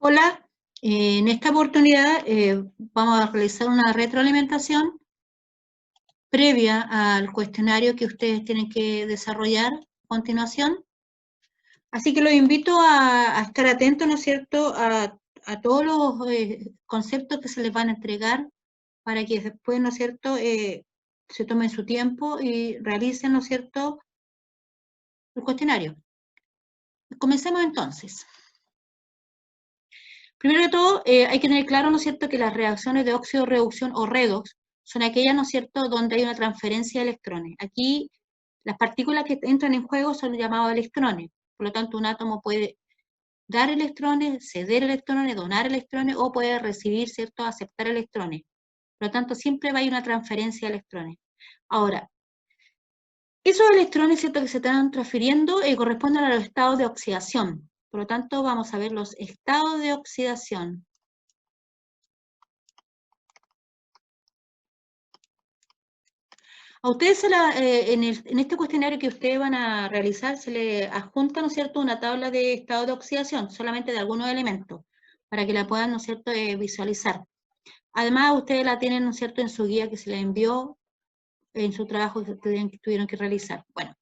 Hola, en esta oportunidad vamos a realizar una retroalimentación previa al cuestionario que ustedes tienen que desarrollar a continuación. Así que los invito a estar atentos, ¿no es cierto?, a todos los conceptos que se les van a entregar para que después, ¿no es cierto?, se tomen su tiempo y realicen, ¿no es cierto?, el cuestionario. Comencemos entonces. Primero de todo, hay que tener claro, ¿no es cierto?, que las reacciones de óxido-reducción o redox son aquellas, ¿no es cierto?, donde hay una transferencia de electrones. Aquí, las partículas que entran en juego son llamadas electrones. Por lo tanto, un átomo puede dar electrones, ceder electrones, donar electrones, o puede recibir, ¿cierto?, aceptar electrones. Por lo tanto, siempre va a haber una transferencia de electrones. Ahora, esos electrones, ¿cierto?, que se están transfiriendo corresponden a los estados de oxidación. Por lo tanto, vamos a ver los estados de oxidación. A ustedes en este cuestionario que ustedes van a realizar se le adjunta, ¿no es cierto?, una tabla de estado de oxidación, solamente de algunos elementos, para que la puedan, ¿no es cierto?, visualizar. Además, ustedes la tienen, ¿no es cierto?, en su guía que se les envió en su trabajo que tuvieron que realizar. Bueno,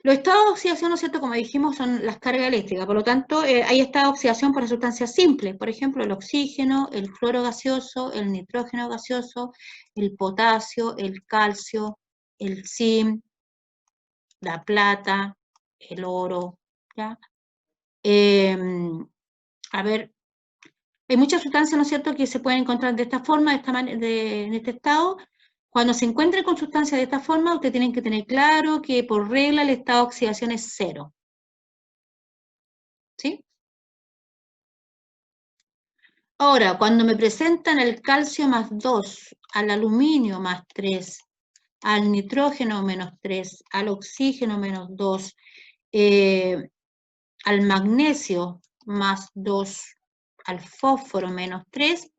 los estados de oxidación, ¿no es cierto?, como dijimos, son las cargas eléctricas. Por lo tanto, hay estados de oxidación para sustancias simples. Por ejemplo, el oxígeno, el cloro gaseoso, el nitrógeno gaseoso, el potasio, el calcio, el zinc, la plata, el oro, ¿ya? A ver, hay muchas sustancias, ¿no es cierto?, que se pueden encontrar de esta forma, en este estado. Cuando se encuentren con sustancias de esta forma, ustedes tienen que tener claro que por regla el estado de oxidación es 0. ¿Sí? Ahora, cuando me presentan el calcio más 2, al aluminio más 3, al nitrógeno menos 3, al oxígeno menos 2, al magnesio más 2, al fósforo menos 3,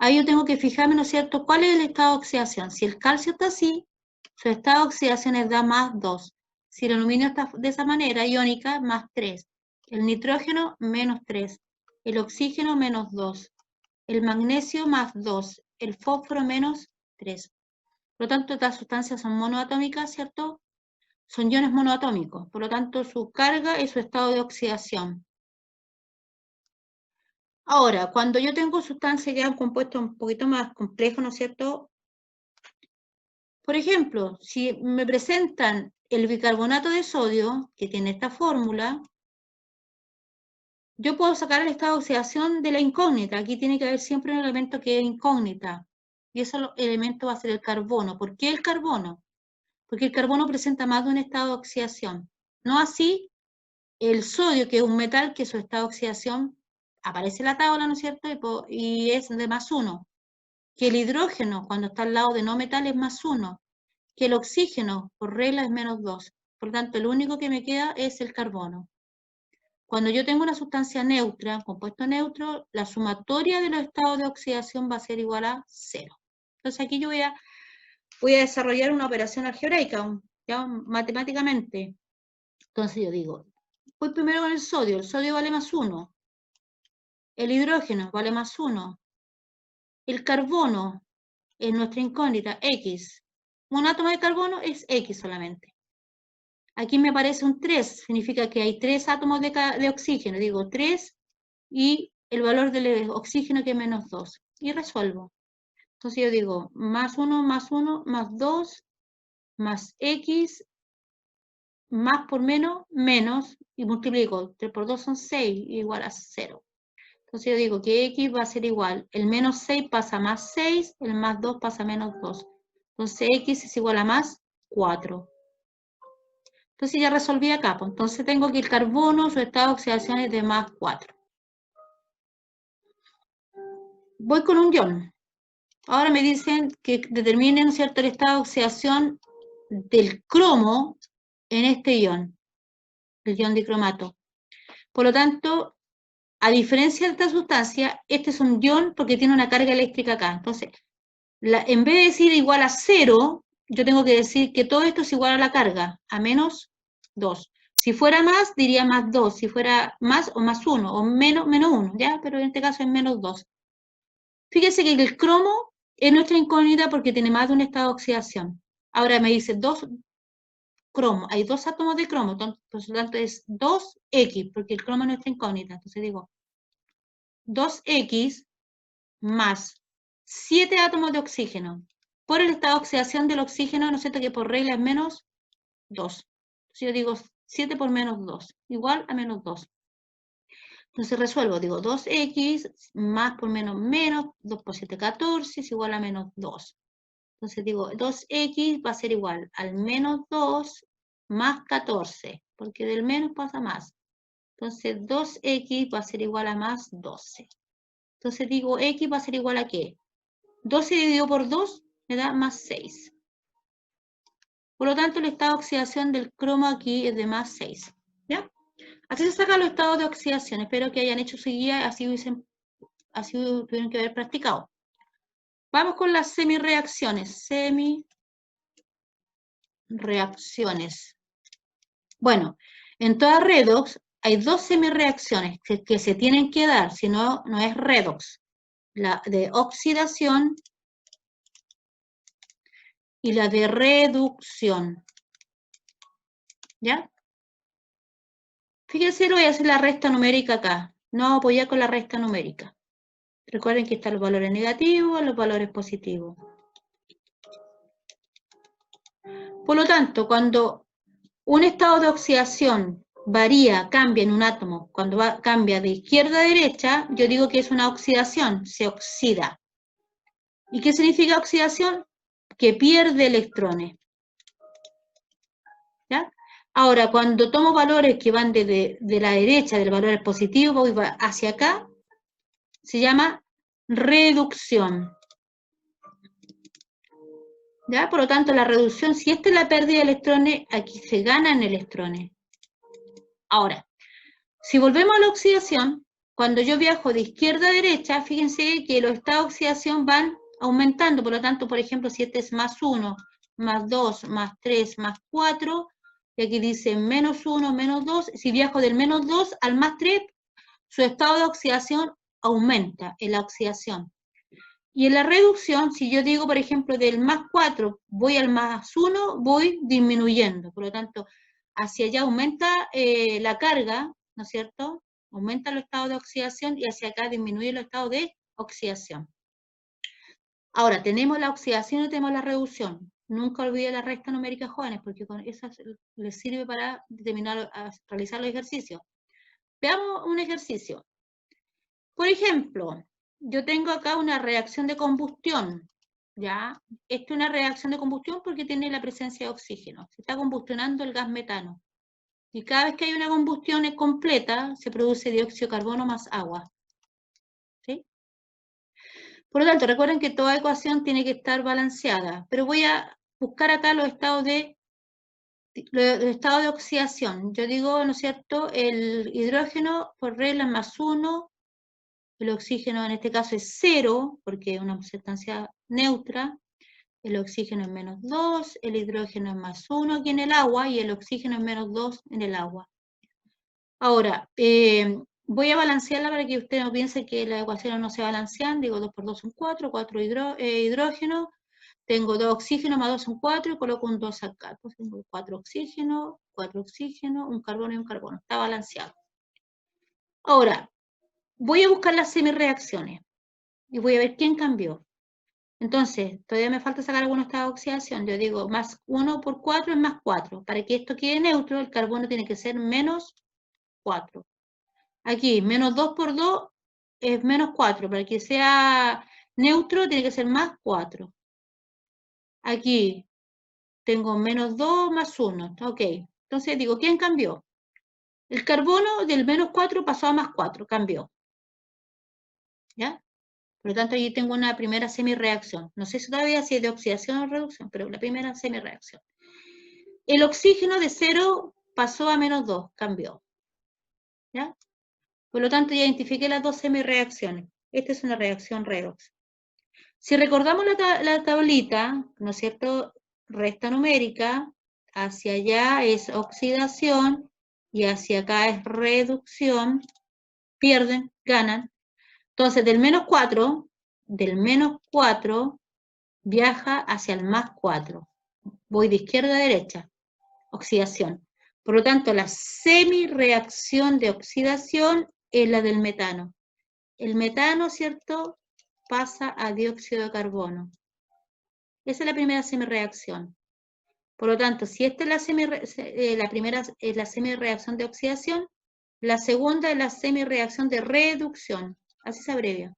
ahí yo tengo que fijarme, ¿no es cierto?, cuál es el estado de oxidación. Si el calcio está así, su estado de oxidación es da más 2. Si el aluminio está de esa manera, iónica, más 3. El nitrógeno, menos 3. El oxígeno, menos 2. El magnesio, más 2. El fósforo, menos 3. Por lo tanto, estas sustancias son monoatómicas, ¿cierto? Son iones monoatómicos. Por lo tanto, su carga es su estado de oxidación. Ahora, cuando yo tengo sustancias ya compuestos un poquito más complejos, ¿no es cierto? Por ejemplo, si me presentan el bicarbonato de sodio, que tiene esta fórmula, yo puedo sacar el estado de oxidación de la incógnita. Aquí tiene que haber siempre un elemento que es incógnita. Y ese elemento va a ser el carbono. ¿Por qué el carbono? Porque el carbono presenta más de un estado de oxidación. No así el sodio, que es un metal, que su estado de oxidación aparece en la tabla, ¿no es cierto? Y es de más 1. Que el hidrógeno, cuando está al lado de no metal, es más 1. Que el oxígeno, por regla, es menos 2. Por tanto, lo único que me queda es el carbono. Cuando yo tengo una sustancia neutra, compuesto neutro, la sumatoria de los estados de oxidación va a ser igual a 0. Entonces aquí yo voy a desarrollar una operación algebraica, ¿ya? Matemáticamente. Entonces yo digo, voy primero con el sodio vale más 1. El hidrógeno vale más 1. El carbono es nuestra incógnita, X. Un átomo de carbono es X solamente. Aquí me aparece un 3, significa que hay 3 átomos de oxígeno. Digo 3 y el valor del oxígeno que es menos 2. Y resuelvo. Entonces yo digo más 1, más 1, más 2, más X, más por menos, menos, y multiplico. 3 por 2 son 6, igual a 0. Entonces yo digo que X va a ser igual. El menos 6 pasa a más 6, el más 2 pasa a menos 2. Entonces X es igual a más 4. Entonces ya resolví acá, pues entonces tengo que el carbono, su estado de oxidación es de más 4. Voy con un ion. Ahora me dicen que determinen, ¿cierto?, el estado de oxidación del cromo en este ion, el ion dicromato. Por lo tanto, a diferencia de esta sustancia, este es un ion porque tiene una carga eléctrica acá. Entonces, en vez de decir igual a 0, yo tengo que decir que todo esto es igual a la carga, a menos 2. Si fuera más, diría más 2. Si fuera más o más 1, o menos 1, ¿ya? Pero en este caso es menos 2. Fíjense que el cromo es nuestra incógnita porque tiene más de un estado de oxidación. Ahora me dice 2 cromo, hay 2 átomos de cromo, por lo tanto es 2X, porque el cromo es nuestra incógnita. Entonces digo 2X más 7 átomos de oxígeno por el estado de oxidación del oxígeno, ¿no es cierto? Que por regla es menos 2. Entonces yo digo 7 por menos 2, igual a menos 2. Entonces resuelvo, digo 2X más por menos, 2 por 7, 14, es igual a menos 2. Entonces digo 2X va a ser igual al menos 2 más 14, porque del menos pasa más. Entonces 2X va a ser igual a más 12. Entonces digo X va a ser igual a ¿qué? 12 dividido por 2 me da más 6. Por lo tanto, el estado de oxidación del cromo aquí es de más 6. ¿Ya? Así se sacan los estados de oxidación. Espero que hayan hecho su guía, así tuvieron que haber practicado. Vamos con las semireacciones. Semireacciones. Bueno, en toda redox hay 2 semireacciones que se tienen que dar, si no, no es redox. La de oxidación y la de reducción. ¿Ya? Fíjense, voy a hacer la resta numérica acá. No apoyar con la resta numérica. Recuerden que están los valores negativos, los valores positivos. Por lo tanto, cuando un estado de oxidación varía, cambia en un átomo, cuando cambia de izquierda a derecha, yo digo que es una oxidación, se oxida. ¿Y qué significa oxidación? Que pierde electrones. ¿Ya? Ahora, cuando tomo valores que van de la derecha, del valor positivo, voy hacia acá, se llama reducción. ¿Ya? Por lo tanto, la reducción, si esta es la pérdida de electrones, aquí se ganan electrones. Ahora, si volvemos a la oxidación, cuando yo viajo de izquierda a derecha, fíjense que los estados de oxidación van aumentando. Por lo tanto, por ejemplo, si este es más 1, más 2, más 3, más 4, y aquí dice menos 1, menos 2, si viajo del menos 2 al más 3, su estado de oxidación aumenta en la oxidación. Y en la reducción, si yo digo, por ejemplo, del más 4 voy al más 1, voy disminuyendo. Por lo tanto, hacia allá aumenta la carga, ¿no es cierto? Aumenta los estados de oxidación y hacia acá disminuye los estados de oxidación. Ahora, tenemos la oxidación y tenemos la reducción. Nunca olviden la resta numérica, jóvenes, porque con esa les sirve para realizar los ejercicios. Veamos un ejercicio. Por ejemplo, yo tengo acá una reacción de combustión, ¿ya? Esta es una reacción de combustión porque tiene la presencia de oxígeno. Se está combustionando el gas metano. Y cada vez que hay una combustión completa, se produce dióxido de carbono más agua. ¿Sí? Por lo tanto, recuerden que toda ecuación tiene que estar balanceada. Pero voy a buscar acá los estados de oxidación. Yo digo, ¿no es cierto? El hidrógeno por regla más 1. El oxígeno en este caso es 0, porque es una sustancia neutra. El oxígeno es menos 2, el hidrógeno es más 1 aquí en el agua y el oxígeno es menos 2 en el agua. Ahora, voy a balancearla para que usted no piense que las ecuaciones no se balancean. Digo 2 por 2 son 4, 4 hidrógeno. Tengo 2 oxígenos más 2 son 4 y coloco un 2 acá. Entonces tengo 4 oxígenos, un carbono y un carbono. Está balanceado. Ahora, voy a buscar las semireacciones y voy a ver quién cambió. Entonces, todavía me falta sacar algunos estados de oxidación. Yo digo, más 1 por 4 es más 4. Para que esto quede neutro, el carbono tiene que ser menos 4. Aquí, menos 2 por 2 es menos 4. Para que sea neutro, tiene que ser más 4. Aquí, tengo menos 2 más 1. Ok. Entonces, digo, ¿quién cambió? El carbono del menos 4 pasó a más 4. Cambió. ¿Ya? Por lo tanto, allí tengo una primera semireacción. No sé si todavía si es de oxidación o reducción, pero la primera semireacción. El oxígeno de 0 pasó a menos 2, cambió. ¿Ya? Por lo tanto, ya identifiqué las dos semireacciones. Esta es una reacción redox. Si recordamos la tablita, ¿no es cierto? Resta numérica, hacia allá es oxidación y hacia acá es reducción, pierden, ganan. Entonces, del menos 4 viaja hacia el más 4. Voy de izquierda a derecha, oxidación. Por lo tanto, la semireacción de oxidación es la del metano. El metano, ¿cierto?, pasa a dióxido de carbono. Esa es la primera semireacción. Por lo tanto, si esta es la primera es la semireacción de oxidación, la segunda es la semireacción de reducción. Así se abrevia.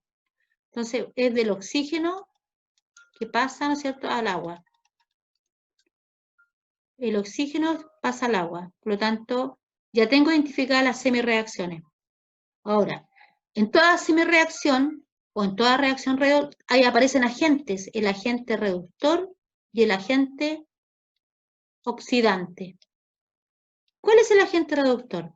Entonces, es del oxígeno que pasa, ¿no es cierto?, al agua. El oxígeno pasa al agua. Por lo tanto, ya tengo identificadas las semireacciones. Ahora, en toda semireacción o en toda reacción ahí aparecen agentes, el agente reductor y el agente oxidante. ¿Cuál es el agente reductor?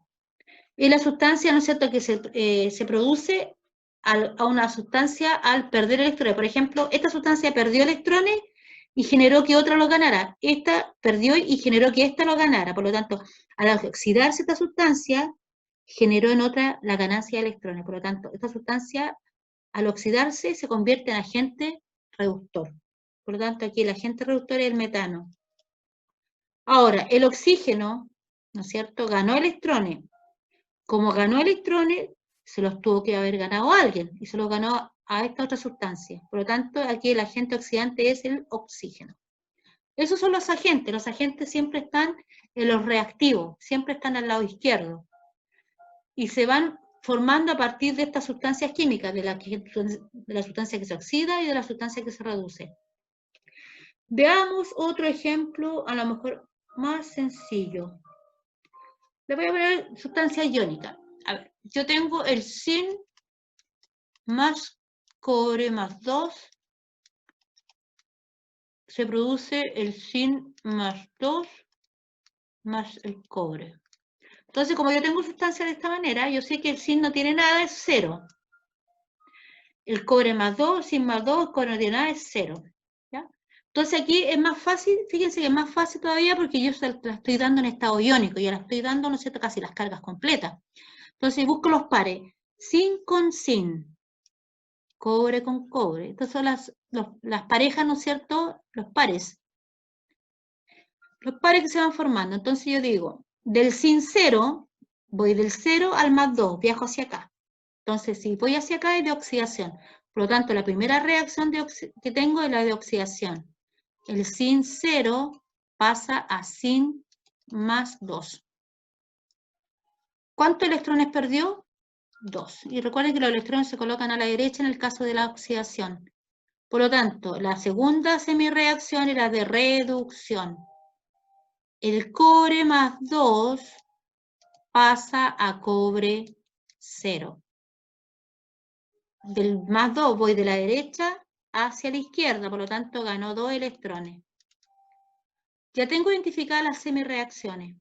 Es la sustancia, ¿no es cierto?, que se produce a una sustancia al perder electrones. Por ejemplo, esta sustancia perdió electrones y generó que otra lo ganara. Esta perdió y generó que esta lo ganara. Por lo tanto, al oxidarse esta sustancia, generó en otra la ganancia de electrones. Por lo tanto, esta sustancia, al oxidarse, se convierte en agente reductor. Por lo tanto, aquí el agente reductor es el metano. Ahora, el oxígeno, ¿no es cierto?, ganó electrones. Como ganó electrones, se los tuvo que haber ganado alguien, y se los ganó a esta otra sustancia. Por lo tanto, aquí el agente oxidante es el oxígeno. Esos son los agentes siempre están en los reactivos, siempre están al lado izquierdo, y se van formando a partir de estas sustancias químicas, de la sustancia que se oxida y de la sustancia que se reduce. Veamos otro ejemplo, a lo mejor más sencillo. Le voy a poner sustancia iónica. A ver, yo tengo el zinc más cobre más 2, se produce el zinc más 2 más el cobre. Entonces, como yo tengo sustancia de esta manera, yo sé que el zinc no tiene nada, es 0. El cobre más 2, zinc más 2, el cobre no tiene nada, es 0. ¿Ya? Entonces aquí es más fácil, fíjense que es más fácil todavía porque yo la estoy dando en estado iónico, ya la estoy dando, ¿no es cierto?, casi las cargas completas. Entonces busco los pares, zinc con zinc, cobre con cobre. Estas son las parejas, ¿no es cierto?, los pares. Los pares que se van formando. Entonces yo digo, del sin 0, voy del 0 al más 2, viajo hacia acá. Entonces, si voy hacia acá es de oxidación. Por lo tanto, la primera reacción que tengo es la de oxidación. El sin 0 pasa a sin más 2. ¿Cuántos electrones perdió? 2. Y recuerden que los electrones se colocan a la derecha en el caso de la oxidación. Por lo tanto, la segunda semireacción era de reducción. El cobre más 2 pasa a cobre 0. Del más 2 voy de la derecha hacia la izquierda, por lo tanto ganó 2 electrones. Ya tengo identificadas las semireacciones.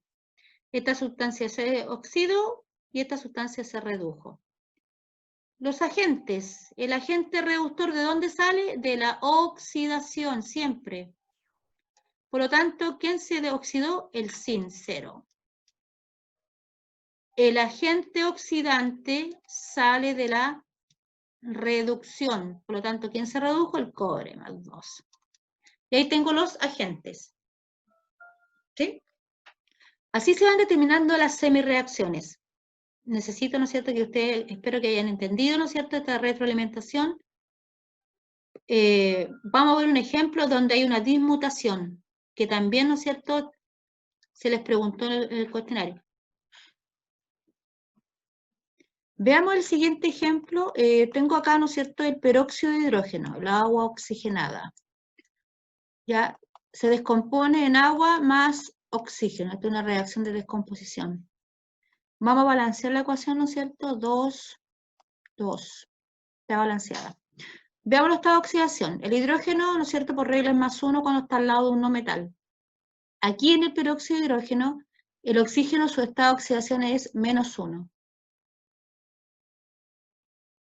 Esta sustancia se oxidó y esta sustancia se redujo. Los agentes, el agente reductor, ¿de dónde sale? De la oxidación, siempre. Por lo tanto, ¿quién se oxidó? El zinc, 0. El agente oxidante sale de la reducción. Por lo tanto, ¿quién se redujo? El cobre, más 2. Y ahí tengo los agentes. ¿Sí? Así se van determinando las semireacciones. Necesito, ¿no es cierto?, que ustedes, espero que hayan entendido, ¿no es cierto?, esta retroalimentación. Vamos a ver un ejemplo donde hay una dismutación, que también, ¿no es cierto?, se les preguntó en el cuestionario. Veamos el siguiente ejemplo. Tengo acá, ¿no es cierto?, el peróxido de hidrógeno, el agua oxigenada. Ya se descompone en agua más oxígeno. Esta es una reacción de descomposición. Vamos a balancear la ecuación, ¿no es cierto? 2, 2. Está balanceada. Veamos el estado de oxidación. El hidrógeno, ¿no es cierto?, por regla es más 1 cuando está al lado de un no metal. Aquí en el peróxido de hidrógeno, el oxígeno, su estado de oxidación es menos 1.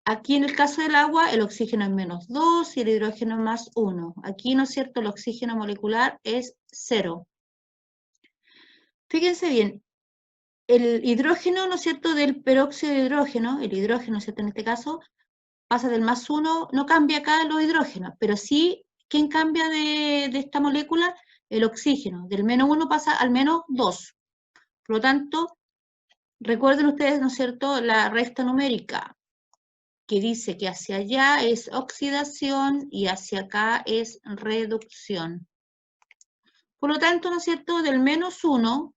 Aquí en el caso del agua, el oxígeno es menos 2 y el hidrógeno es más 1. Aquí, ¿no es cierto?, el oxígeno molecular es 0. Fíjense bien, el hidrógeno, ¿no es cierto?, del peróxido de hidrógeno, el hidrógeno, ¿no es cierto?, en este caso, pasa del +1, no cambia acá los hidrógenos, pero sí, ¿quién cambia de esta molécula? El oxígeno, del -1 pasa al -2. Por lo tanto, recuerden ustedes, ¿no es cierto?, la resta numérica, que dice que hacia allá es oxidación y hacia acá es reducción. Por lo tanto, ¿no es cierto?, del -1,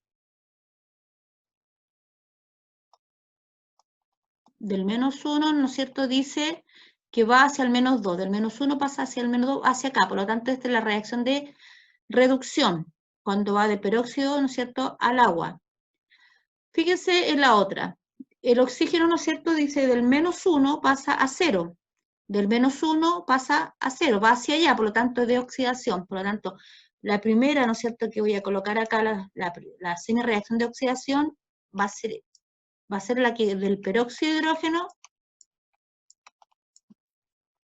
¿no es cierto?, dice que va hacia el -2, del -1 pasa hacia el -2, hacia acá, por lo tanto, esta es la reacción de reducción, cuando va de peróxido, ¿no es cierto?, al agua. Fíjense en la otra, el oxígeno, ¿no es cierto?, dice del -1 pasa a 0, del -1 pasa a 0, va hacia allá, por lo tanto es de oxidación, por lo tanto, la primera, ¿no es cierto?, que voy a colocar acá, la semi-reacción de oxidación, va a ser la que del peróxido de hidrógeno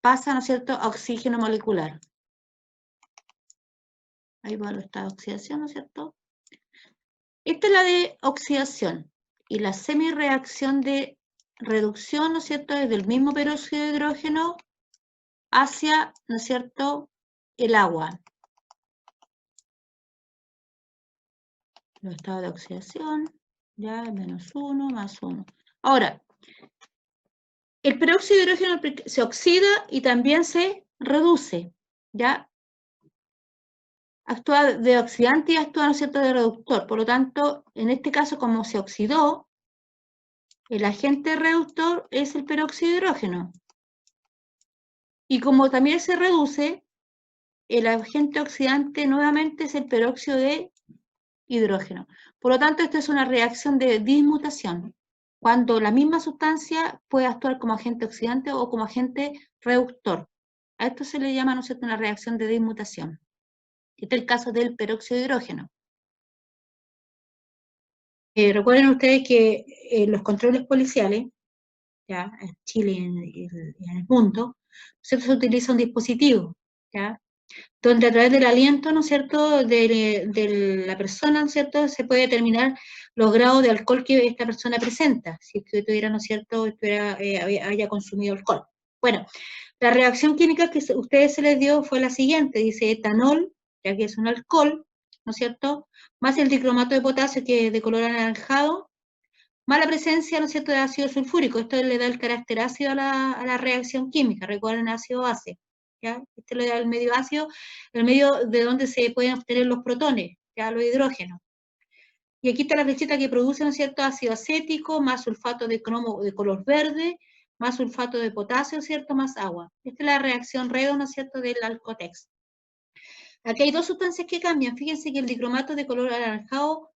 pasa, ¿no es cierto?, a oxígeno molecular. Ahí va el estado de oxidación, ¿no es cierto? Esta es la de oxidación, y la semi-reacción de reducción, ¿no es cierto?, es del mismo peróxido de hidrógeno hacia, ¿no es cierto?, el agua. Los estados de oxidación, ya, -1, +1. Ahora, el peróxido de hidrógeno se oxida y también se reduce, ¿ya? Actúa de oxidante y actúa, ¿no es cierto?, de reductor. Por lo tanto, en este caso, como se oxidó, el agente reductor es el peróxido de hidrógeno. Y como también se reduce, el agente oxidante nuevamente es el peróxido de hidrógeno. Por lo tanto, esta es una reacción de dismutación, cuando la misma sustancia puede actuar como agente oxidante o como agente reductor. A esto se le llama, ¿no es cierto?, una reacción de dismutación. Este es el caso del peróxido de hidrógeno. Recuerden ustedes que los controles policiales, ya, en Chile y en el mundo, se utiliza un dispositivo, ¿ya?, donde a través del aliento, ¿no es cierto?, de la persona, ¿no es cierto?, se puede determinar los grados de alcohol que esta persona presenta, si es que tuviera, ¿no es cierto?, haya consumido alcohol. Bueno, la reacción química que a ustedes se les dio fue la siguiente, dice etanol, ya que es un alcohol, ¿no es cierto?, más el dicromato de potasio, que es de color anaranjado, más la presencia, ¿no es cierto?, de ácido sulfúrico. Esto le da el carácter ácido a la reacción química, recuerden, ácido-base, ¿ya? Este le da el medio ácido, el medio de donde se pueden obtener los protones, ya, los hidrógenos. Y aquí está la flechita que produce, ¿no es cierto?, ácido acético, más sulfato de cromo de color verde, más sulfato de potasio, ¿cierto?, más agua. Esta es la reacción redox, ¿no es cierto?, del Alcotex. Aquí hay dos sustancias que cambian. Fíjense que el dicromato de color anaranjado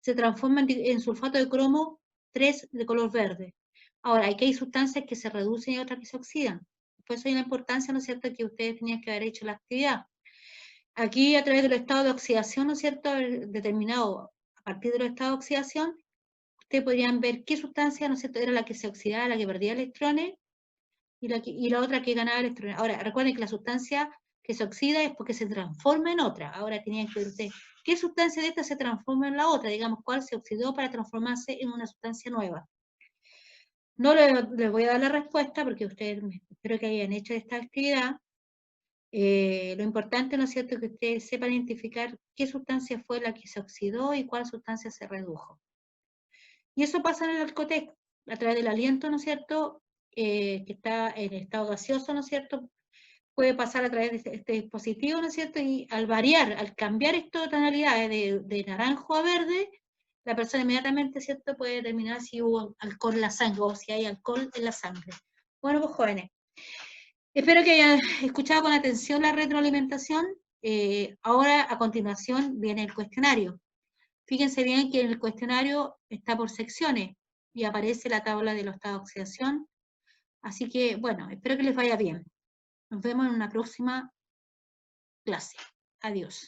se transforma en sulfato de cromo 3 de color verde. Ahora, aquí hay sustancias que se reducen y otras que se oxidan. Por eso hay una importancia, ¿no es cierto?, que ustedes tenían que haber hecho la actividad. Aquí, a través del estado de oxidación, ¿no es cierto?, determinado a partir del estado de oxidación, ustedes podrían ver qué sustancia, ¿no es cierto?, era la que se oxidaba, la que perdía electrones, y la otra que ganaba electrones. Ahora, recuerden que la sustancia que se oxida es porque se transforma en otra. Ahora tenían que ver ustedes qué sustancia de esta se transforma en la otra, digamos, cuál se oxidó para transformarse en una sustancia nueva. No les voy a dar la respuesta porque ustedes espero que hayan hecho esta actividad. Lo importante, ¿no es cierto?, que ustedes sepan identificar qué sustancia fue la que se oxidó y cuál sustancia se redujo. Y eso pasa en el Alcotex, a través del aliento, ¿no es cierto?, que está en estado gaseoso, ¿no es cierto?, puede pasar a través de este dispositivo, ¿no es cierto?, y al variar, al cambiar estas tonalidades de naranjo a verde, la persona inmediatamente, ¿cierto?, puede determinar si hubo alcohol en la sangre o si hay alcohol en la sangre. Bueno, pues jóvenes, espero que hayan escuchado con atención la retroalimentación. Ahora, a continuación, viene el cuestionario. Fíjense bien que el cuestionario está por secciones y aparece la tabla de los estados de oxidación. Así que, bueno, espero que les vaya bien. Nos vemos en una próxima clase. Adiós.